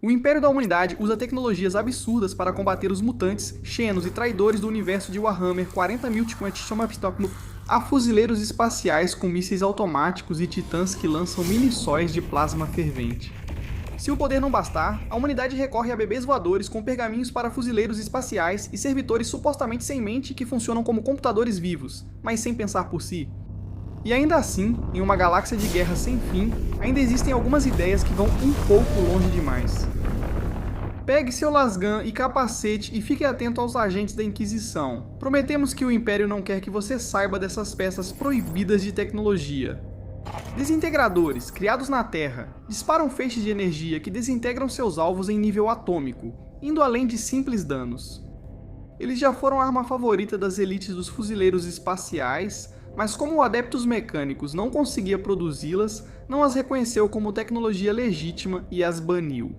O Império da Humanidade usa tecnologias absurdas para combater os mutantes, xenos e traidores do universo de Warhammer 40.000 a fuzileiros espaciais com mísseis automáticos e titãs que lançam mini-sóis de plasma fervente. Se o poder não bastar, a humanidade recorre a bebês voadores com pergaminhos para fuzileiros espaciais e servitores supostamente sem mente que funcionam como computadores vivos, mas sem pensar por si. E ainda assim, em uma galáxia de guerra sem fim, ainda existem algumas ideias que vão um pouco longe demais. Pegue seu lasgun e capacete e fique atento aos agentes da Inquisição. Prometemos que o Império não quer que você saiba dessas peças proibidas de tecnologia. Desintegradores, criados na Terra, disparam feixes de energia que desintegram seus alvos em nível atômico, indo além de simples danos. Eles já foram a arma favorita das elites dos fuzileiros espaciais, mas como o Adeptus Mechanicus não conseguia produzi-las, não as reconheceu como tecnologia legítima e as baniu.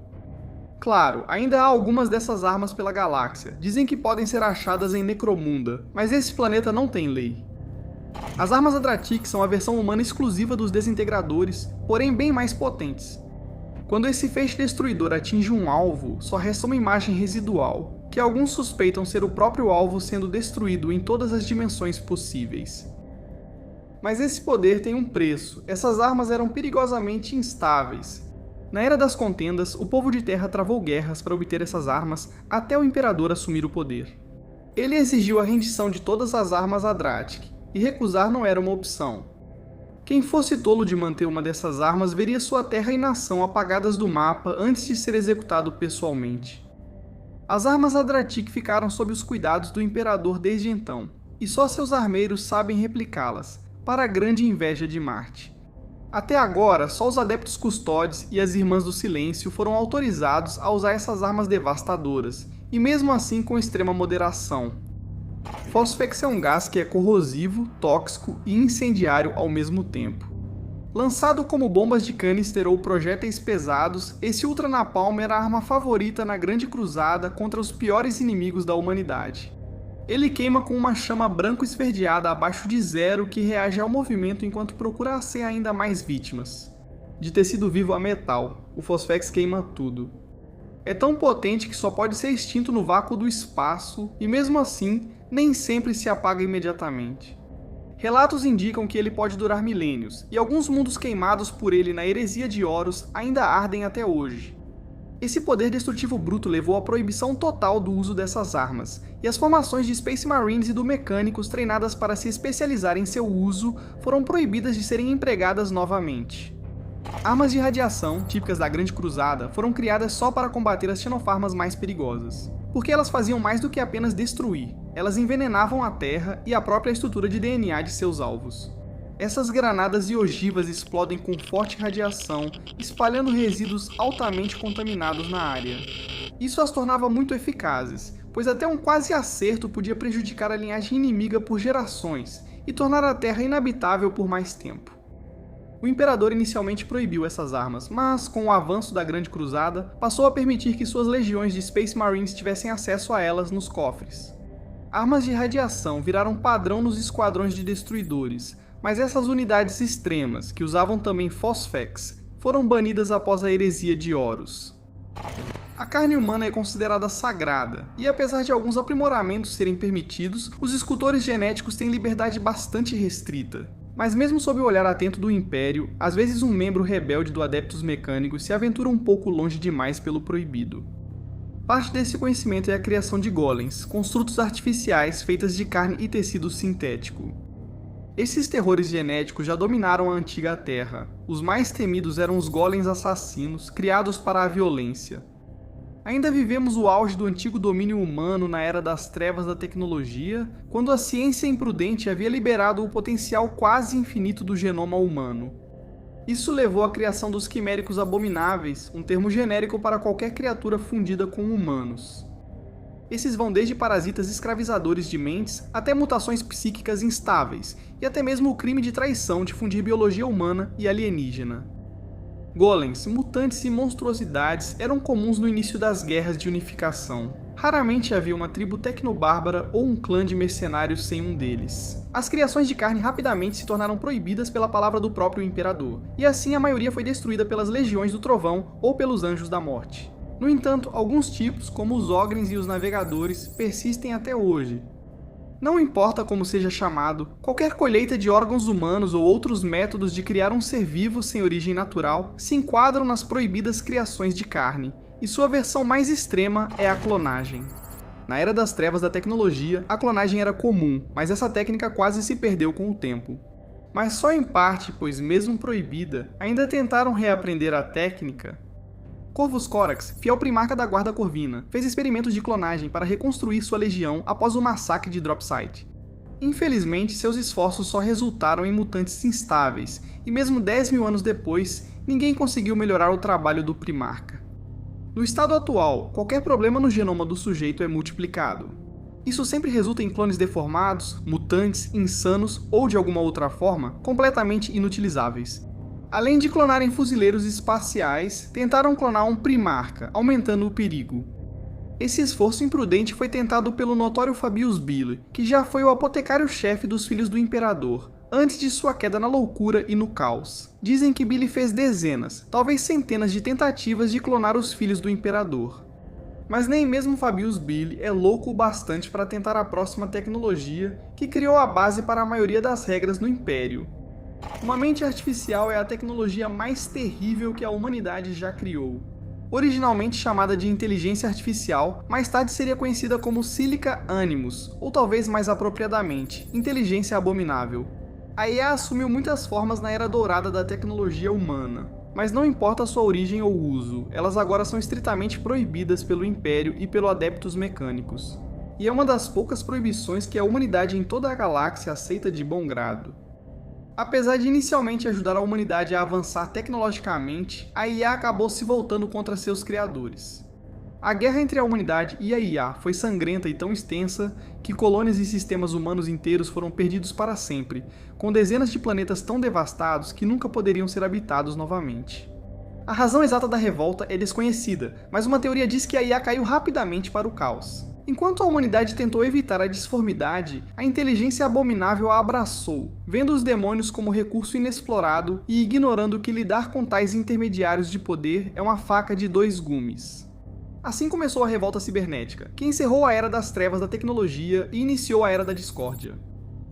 Claro, ainda há algumas dessas armas pela galáxia, dizem que podem ser achadas em Necromunda, mas esse planeta não tem lei. As armas Adratic são a versão humana exclusiva dos desintegradores, porém bem mais potentes. Quando esse feixe destruidor atinge um alvo, só resta uma imagem residual, que alguns suspeitam ser o próprio alvo sendo destruído em todas as dimensões possíveis. Mas esse poder tem um preço, essas armas eram perigosamente instáveis. Na Era das Contendas, o povo de Terra travou guerras para obter essas armas até o Imperador assumir o poder. Ele exigiu a rendição de todas as armas Adratic, e recusar não era uma opção. Quem fosse tolo de manter uma dessas armas veria sua terra e nação apagadas do mapa antes de ser executado pessoalmente. As armas Adratic ficaram sob os cuidados do Imperador desde então, e só seus armeiros sabem replicá-las, para a grande inveja de Marte. Até agora, só os Adeptos Custodes e as Irmãs do Silêncio foram autorizados a usar essas armas devastadoras, e mesmo assim com extrema moderação. Phosphex é um gás que é corrosivo, tóxico e incendiário ao mesmo tempo. Lançado como bombas de canister ou projéteis pesados, esse Ultra Napalm era a arma favorita na Grande Cruzada contra os piores inimigos da humanidade. Ele queima com uma chama branco esverdeada abaixo de zero que reage ao movimento enquanto procura ser ainda mais vítimas. De tecido vivo a metal, o Phosphex queima tudo. É tão potente que só pode ser extinto no vácuo do espaço e mesmo assim, nem sempre se apaga imediatamente. Relatos indicam que ele pode durar milênios, e alguns mundos queimados por ele na heresia de Horus ainda ardem até hoje. Esse poder destrutivo bruto levou à proibição total do uso dessas armas, e as formações de Space Marines e do Mecânicos treinadas para se especializar em seu uso foram proibidas de serem empregadas novamente. Armas de radiação, típicas da Grande Cruzada, foram criadas só para combater as xenofarmas mais perigosas, porque elas faziam mais do que apenas destruir, elas envenenavam a Terra e a própria estrutura de DNA de seus alvos. Essas granadas e ogivas explodem com forte radiação, espalhando resíduos altamente contaminados na área. Isso as tornava muito eficazes, pois até um quase acerto podia prejudicar a linhagem inimiga por gerações e tornar a Terra inabitável por mais tempo. O Imperador inicialmente proibiu essas armas, mas, com o avanço da Grande Cruzada, passou a permitir que suas legiões de Space Marines tivessem acesso a elas nos cofres. Armas de radiação viraram padrão nos esquadrões de destruidores, mas essas unidades extremas, que usavam também Phosphex, foram banidas após a heresia de Horus. A carne humana é considerada sagrada, e apesar de alguns aprimoramentos serem permitidos, os escultores genéticos têm liberdade bastante restrita. Mas mesmo sob o olhar atento do Império, às vezes um membro rebelde do Adeptus Mechanicus se aventura um pouco longe demais pelo proibido. Parte desse conhecimento é a criação de golems, construtos artificiais feitas de carne e tecido sintético. Esses terrores genéticos já dominaram a antiga Terra. Os mais temidos eram os golems assassinos, criados para a violência. Ainda vivemos o auge do antigo domínio humano na era das trevas da tecnologia, quando a ciência imprudente havia liberado o potencial quase infinito do genoma humano. Isso levou à criação dos quiméricos abomináveis, um termo genérico para qualquer criatura fundida com humanos. Esses vão desde parasitas escravizadores de mentes até mutações psíquicas instáveis, e até mesmo o crime de traição de fundir biologia humana e alienígena. Golems, mutantes e monstruosidades eram comuns no início das guerras de unificação. Raramente havia uma tribo tecnobárbara ou um clã de mercenários sem um deles. As criações de carne rapidamente se tornaram proibidas pela palavra do próprio Imperador, e assim a maioria foi destruída pelas Legiões do Trovão ou pelos Anjos da Morte. No entanto, alguns tipos, como os Ogrins e os navegadores, persistem até hoje. Não importa como seja chamado, qualquer colheita de órgãos humanos ou outros métodos de criar um ser vivo sem origem natural se enquadram nas proibidas criações de carne, e sua versão mais extrema é a clonagem. Na Era das Trevas da tecnologia, a clonagem era comum, mas essa técnica quase se perdeu com o tempo. Mas só em parte, pois mesmo proibida, ainda tentaram reaprender a técnica. Corvus Corax, fiel primarca da Guarda Corvina, fez experimentos de clonagem para reconstruir sua legião após o massacre de Dropsite. Infelizmente, seus esforços só resultaram em mutantes instáveis, e mesmo 10 mil anos depois, ninguém conseguiu melhorar o trabalho do primarca. No estado atual, qualquer problema no genoma do sujeito é multiplicado. Isso sempre resulta em clones deformados, mutantes, insanos ou, de alguma outra forma, completamente inutilizáveis. Além de clonarem fuzileiros espaciais, tentaram clonar um primarca, aumentando o perigo. Esse esforço imprudente foi tentado pelo notório Fabius Billy, que já foi o apotecário-chefe dos Filhos do Imperador, antes de sua queda na loucura e no caos. Dizem que Billy fez dezenas, talvez centenas de tentativas de clonar os Filhos do Imperador. Mas nem mesmo Fabius Billy é louco o bastante para tentar a próxima tecnologia que criou a base para a maioria das regras no Império. Uma mente artificial é a tecnologia mais terrível que a humanidade já criou. Originalmente chamada de inteligência artificial, mais tarde seria conhecida como Silica Animus, ou talvez mais apropriadamente, inteligência abominável. A IA assumiu muitas formas na era dourada da tecnologia humana, mas não importa a sua origem ou uso, elas agora são estritamente proibidas pelo Império e pelo Adeptus Mecânicos. E é uma das poucas proibições que a humanidade em toda a galáxia aceita de bom grado. Apesar de inicialmente ajudar a humanidade a avançar tecnologicamente, a IA acabou se voltando contra seus criadores. A guerra entre a humanidade e a IA foi sangrenta e tão extensa que colônias e sistemas humanos inteiros foram perdidos para sempre, com dezenas de planetas tão devastados que nunca poderiam ser habitados novamente. A razão exata da revolta é desconhecida, mas uma teoria diz que a IA caiu rapidamente para o caos. Enquanto a humanidade tentou evitar a disformidade, a inteligência abominável a abraçou, vendo os demônios como recurso inexplorado e ignorando que lidar com tais intermediários de poder é uma faca de dois gumes. Assim começou a revolta cibernética, que encerrou a Era das Trevas da tecnologia e iniciou a Era da Discórdia.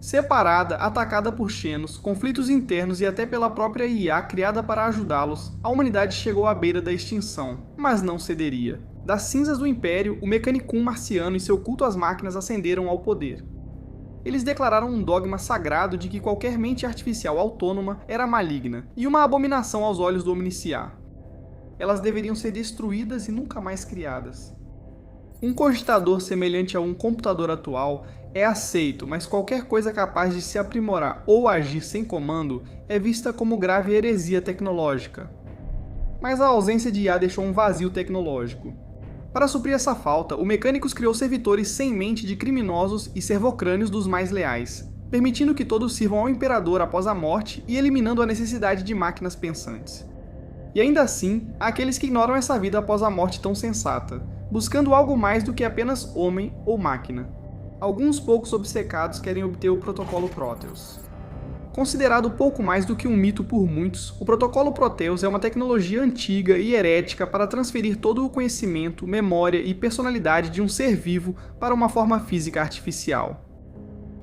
Separada, atacada por Xenos, conflitos internos e até pela própria IA criada para ajudá-los, a humanidade chegou à beira da extinção, mas não cederia. Das cinzas do Império, o Mechanicum marciano e seu culto às máquinas ascenderam ao poder. Eles declararam um dogma sagrado de que qualquer mente artificial autônoma era maligna e uma abominação aos olhos do Omnisciar. Elas deveriam ser destruídas e nunca mais criadas. Um cogitador semelhante a um computador atual é aceito, mas qualquer coisa capaz de se aprimorar ou agir sem comando é vista como grave heresia tecnológica. Mas a ausência de IA deixou um vazio tecnológico. Para suprir essa falta, o Mechanicus criou servitores sem mente de criminosos e servocrânios dos mais leais, permitindo que todos sirvam ao Imperador após a morte e eliminando a necessidade de máquinas pensantes. E ainda assim, há aqueles que ignoram essa vida após a morte tão sensata, buscando algo mais do que apenas homem ou máquina. Alguns poucos obcecados querem obter o Protocolo Proteus. Considerado pouco mais do que um mito por muitos, o Protocolo Proteus é uma tecnologia antiga e herética para transferir todo o conhecimento, memória e personalidade de um ser vivo para uma forma física artificial.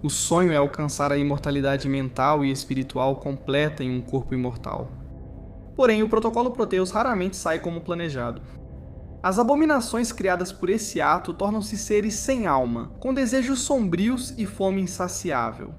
O sonho é alcançar a imortalidade mental e espiritual completa em um corpo imortal. Porém, o Protocolo Proteus raramente sai como planejado. As abominações criadas por esse ato tornam-se seres sem alma, com desejos sombrios e fome insaciável.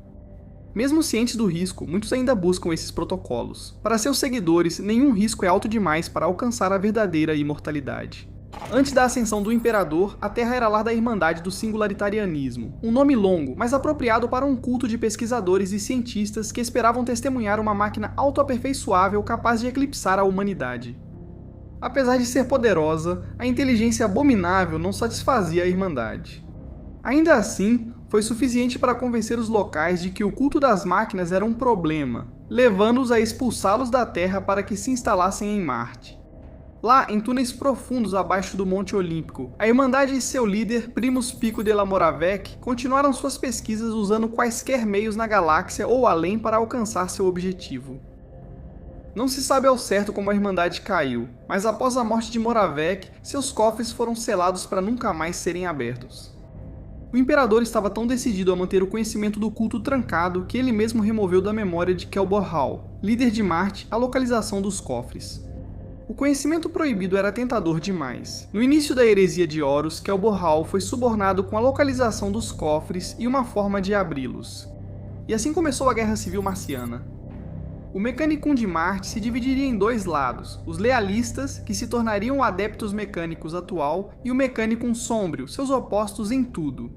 Mesmo cientes do risco, muitos ainda buscam esses protocolos. Para seus seguidores, nenhum risco é alto demais para alcançar a verdadeira imortalidade. Antes da ascensão do Imperador, a Terra era lar da Irmandade do Singularitarianismo, um nome longo, mas apropriado para um culto de pesquisadores e cientistas que esperavam testemunhar uma máquina autoaperfeiçoável capaz de eclipsar a humanidade. Apesar de ser poderosa, a inteligência abominável não satisfazia a Irmandade. Ainda assim, foi suficiente para convencer os locais de que o culto das máquinas era um problema, levando-os a expulsá-los da Terra para que se instalassem em Marte. Lá, em túneis profundos abaixo do Monte Olímpico, a Irmandade e seu líder, Primus Pico de la Moravec, continuaram suas pesquisas usando quaisquer meios na galáxia ou além para alcançar seu objetivo. Não se sabe ao certo como a Irmandade caiu, mas após a morte de Moravec, seus cofres foram selados para nunca mais serem abertos. O Imperador estava tão decidido a manter o conhecimento do culto trancado que ele mesmo removeu da memória de Kelborhal, líder de Marte, a localização dos cofres. O conhecimento proibido era tentador demais. No início da heresia de Horus, Kelborhal foi subornado com a localização dos cofres e uma forma de abri-los. E assim começou a Guerra Civil Marciana. O Mecanicum de Marte se dividiria em dois lados, os Lealistas, que se tornariam o Adeptos Mecânicos atual, e o Mecanicum Sombrio, seus opostos em tudo.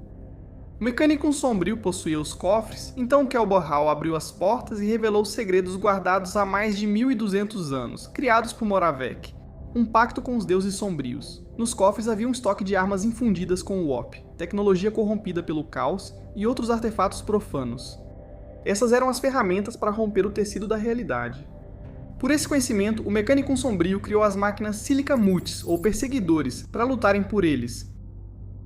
O Mecanicum Sombrio possuía os cofres, então Kelborhal abriu as portas e revelou segredos guardados há mais de 1200 anos, criados por Moravec, um pacto com os deuses sombrios. Nos cofres havia um estoque de armas infundidas com o Warp, tecnologia corrompida pelo caos, e outros artefatos profanos. Essas eram as ferramentas para romper o tecido da realidade. Por esse conhecimento, o Mecanicum Sombrio criou as máquinas Silica Mutis, ou Perseguidores, para lutarem por eles.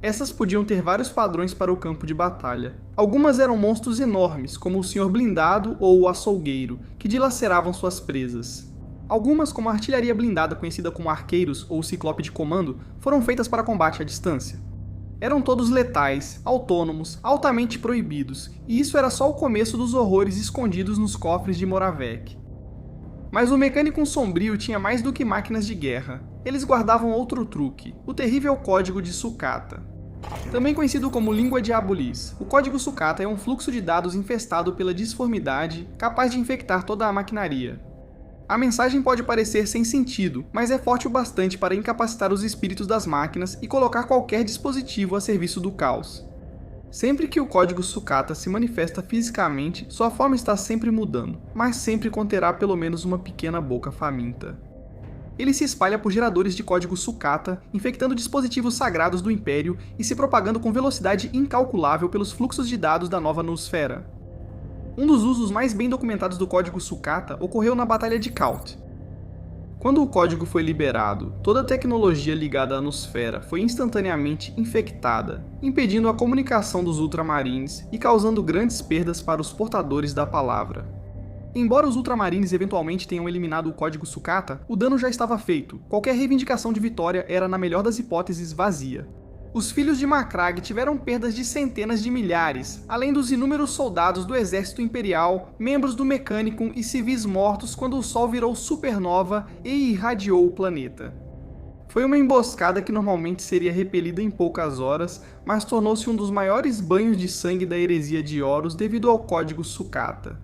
Essas podiam ter vários padrões para o campo de batalha. Algumas eram monstros enormes, como o Senhor Blindado ou o Açougueiro, que dilaceravam suas presas. Algumas, como a artilharia blindada conhecida como Arqueiros ou o Ciclope de Comando, foram feitas para combate à distância. Eram todos letais, autônomos, altamente proibidos, e isso era só o começo dos horrores escondidos nos cofres de Moravec. Mas o Mecanicum Sombrio tinha mais do que máquinas de guerra. Eles guardavam outro truque, o terrível Código de Sucata. Também conhecido como Língua Diabolis, o Código Sucata é um fluxo de dados infestado pela disformidade, capaz de infectar toda a maquinaria. A mensagem pode parecer sem sentido, mas é forte o bastante para incapacitar os espíritos das máquinas e colocar qualquer dispositivo a serviço do caos. Sempre que o Código Sucata se manifesta fisicamente, sua forma está sempre mudando, mas sempre conterá pelo menos uma pequena boca faminta. Ele se espalha por geradores de código Sucata, infectando dispositivos sagrados do Império e se propagando com velocidade incalculável pelos fluxos de dados da nova noosfera. Um dos usos mais bem documentados do código Sucata ocorreu na Batalha de Khalt. Quando o código foi liberado, toda a tecnologia ligada à noosfera foi instantaneamente infectada, impedindo a comunicação dos Ultramarines e causando grandes perdas para os portadores da palavra. Embora os Ultramarines eventualmente tenham eliminado o código Sucata, o dano já estava feito, qualquer reivindicação de vitória era, na melhor das hipóteses, vazia. Os filhos de Macragge tiveram perdas de centenas de milhares, além dos inúmeros soldados do exército imperial, membros do Mecanicum e civis mortos quando o Sol virou supernova e irradiou o planeta. Foi uma emboscada que normalmente seria repelida em poucas horas, mas tornou-se um dos maiores banhos de sangue da heresia de Horus devido ao código Sucata.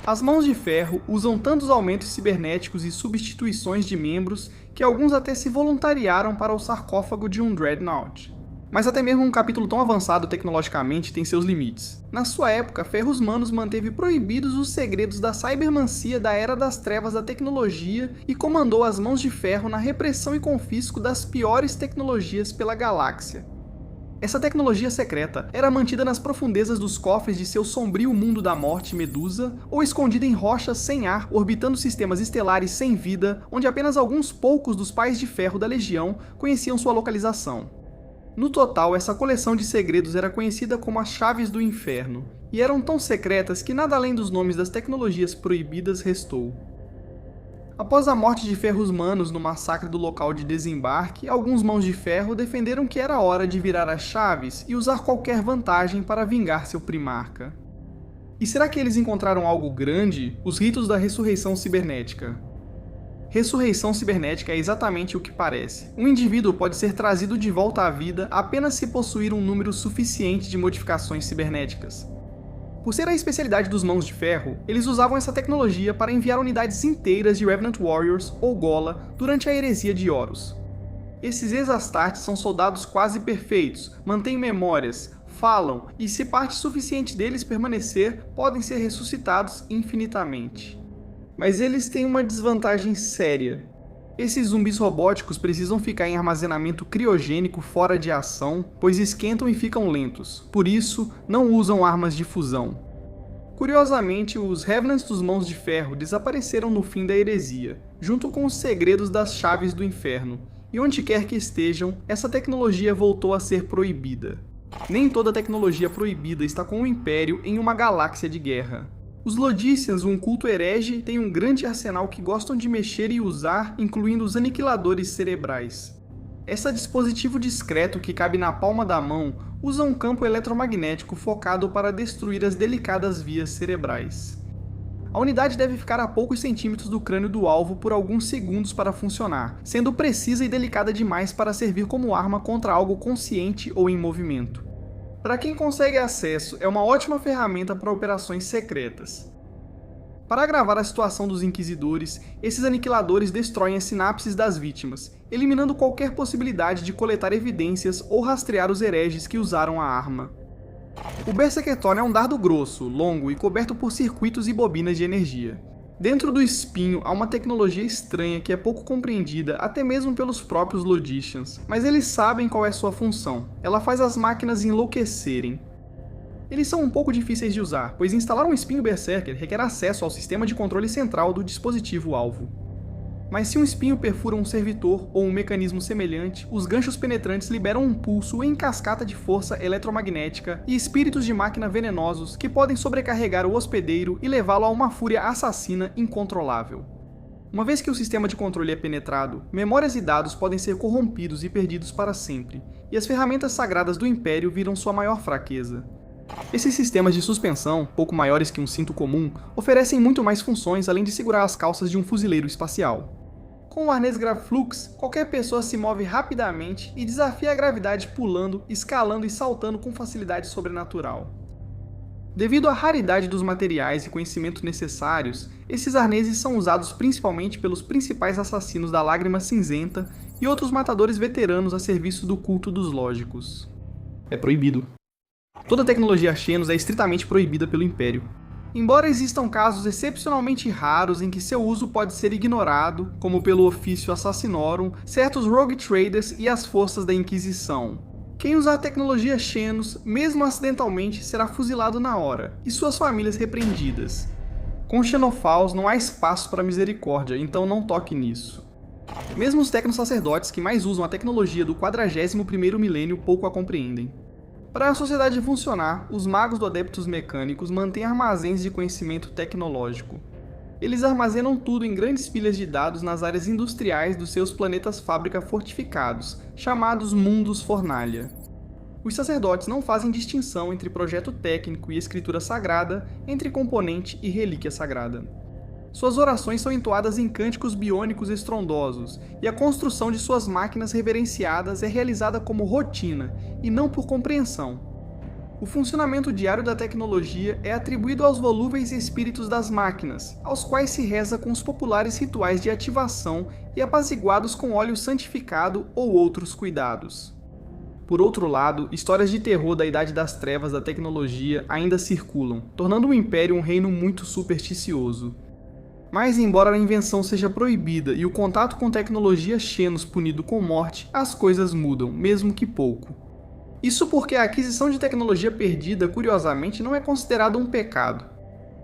As Mãos de Ferro usam tantos aumentos cibernéticos e substituições de membros que alguns até se voluntariaram para o sarcófago de um Dreadnought. Mas até mesmo um capítulo tão avançado tecnologicamente tem seus limites. Na sua época, Ferros Manos manteve proibidos os segredos da cybermancia da Era das Trevas da tecnologia e comandou as Mãos de Ferro na repressão e confisco das piores tecnologias pela galáxia. Essa tecnologia secreta era mantida nas profundezas dos cofres de seu sombrio mundo da morte Medusa, ou escondida em rochas sem ar, orbitando sistemas estelares sem vida, onde apenas alguns poucos dos Pais de Ferro da Legião conheciam sua localização. No total, essa coleção de segredos era conhecida como as Chaves do Inferno, e eram tão secretas que nada além dos nomes das tecnologias proibidas restou. Após a morte de Ferros Manos no massacre do local de desembarque, alguns Mãos de Ferro defenderam que era hora de virar as chaves e usar qualquer vantagem para vingar seu primarca. E será que eles encontraram algo grande? Os ritos da ressurreição cibernética. Ressurreição cibernética é exatamente o que parece. Um indivíduo pode ser trazido de volta à vida apenas se possuir um número suficiente de modificações cibernéticas. Por ser a especialidade dos Mãos de Ferro, eles usavam essa tecnologia para enviar unidades inteiras de Revenant Warriors, ou Gola, durante a heresia de Horus. Esses Exastartes são soldados quase perfeitos, mantêm memórias, falam e, se parte suficiente deles permanecer, podem ser ressuscitados infinitamente. Mas eles têm uma desvantagem séria. Esses zumbis robóticos precisam ficar em armazenamento criogênico fora de ação, pois esquentam e ficam lentos, por isso não usam armas de fusão. Curiosamente, os Revenants dos Mãos de Ferro desapareceram no fim da heresia, junto com os segredos das Chaves do Inferno, e onde quer que estejam, essa tecnologia voltou a ser proibida. Nem toda tecnologia proibida está com o Império em uma galáxia de guerra. Os Lodicians, um culto herege, têm um grande arsenal que gostam de mexer e usar, incluindo os aniquiladores cerebrais. Esse dispositivo discreto que cabe na palma da mão usa um campo eletromagnético focado para destruir as delicadas vias cerebrais. A unidade deve ficar a poucos centímetros do crânio do alvo por alguns segundos para funcionar, sendo precisa e delicada demais para servir como arma contra algo consciente ou em movimento. Para quem consegue acesso, é uma ótima ferramenta para operações secretas. Para agravar a situação dos inquisidores, esses aniquiladores destroem as sinapses das vítimas, eliminando qualquer possibilidade de coletar evidências ou rastrear os hereges que usaram a arma. O Berserkerton é um dardo grosso, longo e coberto por circuitos e bobinas de energia. Dentro do espinho há uma tecnologia estranha que é pouco compreendida até mesmo pelos próprios Lodicians, mas eles sabem qual é sua função. Ela faz as máquinas enlouquecerem. Eles são um pouco difíceis de usar, pois instalar um espinho Berserker requer acesso ao sistema de controle central do dispositivo-alvo. Mas se um espinho perfura um servidor ou um mecanismo semelhante, os ganchos penetrantes liberam um pulso em cascata de força eletromagnética e espíritos de máquina venenosos que podem sobrecarregar o hospedeiro e levá-lo a uma fúria assassina incontrolável. Uma vez que o sistema de controle é penetrado, memórias e dados podem ser corrompidos e perdidos para sempre, e as ferramentas sagradas do Império viram sua maior fraqueza. Esses sistemas de suspensão, pouco maiores que um cinto comum, oferecem muito mais funções além de segurar as calças de um fuzileiro espacial. Com o arnês Gravflux, qualquer pessoa se move rapidamente e desafia a gravidade pulando, escalando e saltando com facilidade sobrenatural. Devido à raridade dos materiais e conhecimento necessários, esses arneses são usados principalmente pelos principais assassinos da Lágrima Cinzenta e outros matadores veteranos a serviço do culto dos lógicos. É proibido. Toda tecnologia Xenos é estritamente proibida pelo Império. Embora existam casos excepcionalmente raros em que seu uso pode ser ignorado, como pelo Ofício Assassinorum, certos Rogue Traders e as forças da Inquisição. Quem usar tecnologia Xenos, mesmo acidentalmente, será fuzilado na hora, e suas famílias repreendidas. Com Xenophaos não há espaço para misericórdia, então não toque nisso. Mesmo os tecno-sacerdotes que mais usam a tecnologia do 41º milênio pouco a compreendem. Para a sociedade funcionar, os magos do Adeptus Mecânicos mantêm armazéns de conhecimento tecnológico. Eles armazenam tudo em grandes pilhas de dados nas áreas industriais dos seus planetas fábrica fortificados, chamados Mundos Fornalha. Os sacerdotes não fazem distinção entre projeto técnico e escritura sagrada, entre componente e relíquia sagrada. Suas orações são entoadas em cânticos biônicos estrondosos, e a construção de suas máquinas reverenciadas é realizada como rotina, e não por compreensão. O funcionamento diário da tecnologia é atribuído aos volúveis espíritos das máquinas, aos quais se reza com os populares rituais de ativação e apaziguados com óleo santificado ou outros cuidados. Por outro lado, histórias de terror da Idade das Trevas da tecnologia ainda circulam, tornando o Império um reino muito supersticioso. Mas, embora a invenção seja proibida e o contato com tecnologia Xenos punido com morte, as coisas mudam, mesmo que pouco. Isso porque a aquisição de tecnologia perdida, curiosamente, não é considerada um pecado.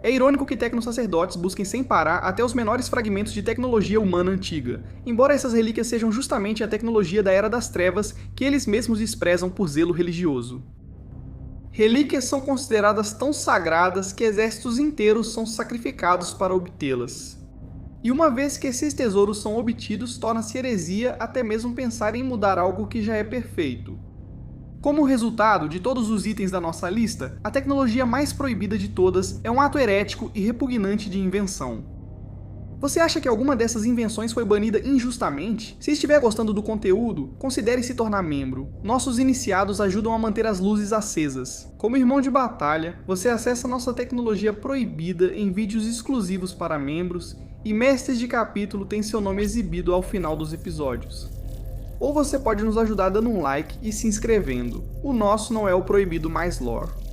É irônico que tecno-sacerdotes busquem sem parar até os menores fragmentos de tecnologia humana antiga, embora essas relíquias sejam justamente a tecnologia da Era das Trevas que eles mesmos desprezam por zelo religioso. Relíquias são consideradas tão sagradas que exércitos inteiros são sacrificados para obtê-las. E uma vez que esses tesouros são obtidos, torna-se heresia até mesmo pensar em mudar algo que já é perfeito. Como resultado de todos os itens da nossa lista, a tecnologia mais proibida de todas é um ato herético e repugnante de invenção. Você acha que alguma dessas invenções foi banida injustamente? Se estiver gostando do conteúdo, considere se tornar membro. Nossos iniciados ajudam a manter as luzes acesas. Como irmão de batalha, você acessa nossa tecnologia proibida em vídeos exclusivos para membros, e mestres de capítulo têm seu nome exibido ao final dos episódios. Ou você pode nos ajudar dando um like e se inscrevendo. O nosso não é o proibido mais lore.